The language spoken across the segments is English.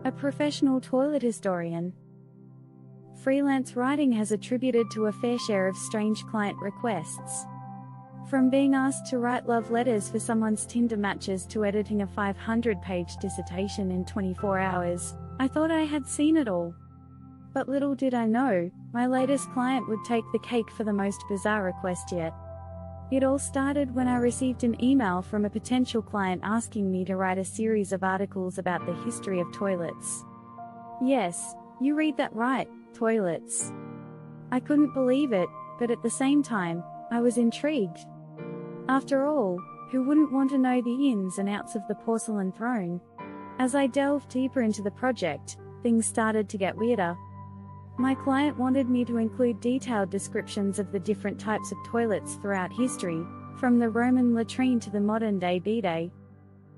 A professional toilet historian. Freelance writing has attributed to a fair share of strange client requests. From being asked to write love letters for someone's Tinder matches to editing a 500-page dissertation in 24 hours, I thought I had seen it all. But little did I know, my latest client would take the cake for the most bizarre request yet. It all started when I received an email from a potential client asking me to write a series of articles about the history of toilets. Yes, you read that right, toilets. I couldn't believe it, but at the same time, I was intrigued. After all, who wouldn't want to know the ins and outs of the porcelain throne? As I delved deeper into the project, things started to get weirder. My client wanted me to include detailed descriptions of the different types of toilets throughout history, from the Roman latrine to the modern-day bidet.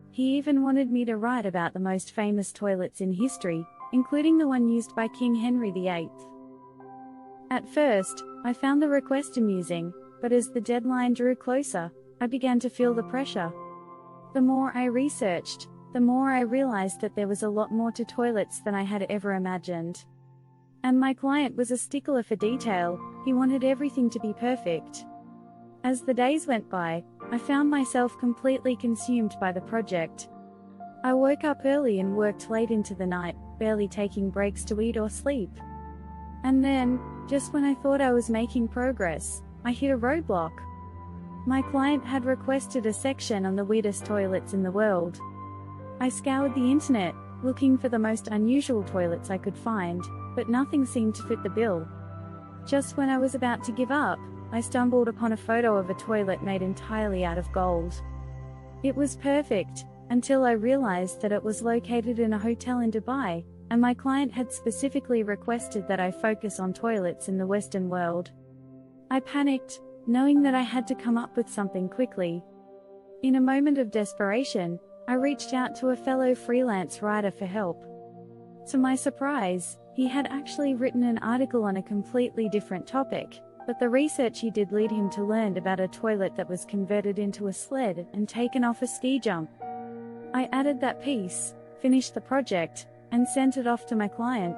He even wanted me to write about the most famous toilets in history, including the one used by King Henry VIII. At first, I found the request amusing, but as the deadline drew closer, I began to feel the pressure. The more I researched, the more I realized that there was a lot more to toilets than I had ever imagined. And my client was a stickler for detail. He wanted everything to be perfect. As the days went by, I found myself completely consumed by the project. I woke up early and worked late into the night, barely taking breaks to eat or sleep. And then, just when I thought I was making progress, I hit a roadblock. My client had requested a section on the weirdest toilets in the world. I scoured the internet, looking for the most unusual toilets I could find, but nothing seemed to fit the bill. Just when I was about to give up, I stumbled upon a photo of a toilet made entirely out of gold. It was perfect, until I realized that it was located in a hotel in Dubai, and my client had specifically requested that I focus on toilets in the Western world. I panicked, knowing that I had to come up with something quickly. In a moment of desperation, I reached out to a fellow freelance writer for help. To my surprise, he had actually written an article on a completely different topic, but the research he did led him to learn about a toilet that was converted into a sled and taken off a ski jump. I added that piece, finished the project, and sent it off to my client.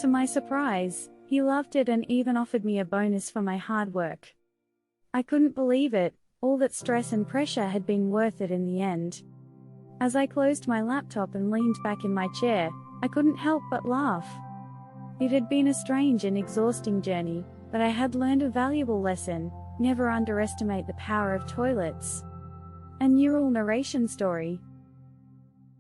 To my surprise, he loved it and even offered me a bonus for my hard work. I couldn't believe it, all that stress and pressure had been worth it in the end. As I closed my laptop and leaned back in my chair, I couldn't help but laugh. It had been a strange and exhausting journey, but I had learned a valuable lesson: never underestimate the power of toilets. A neural narration story.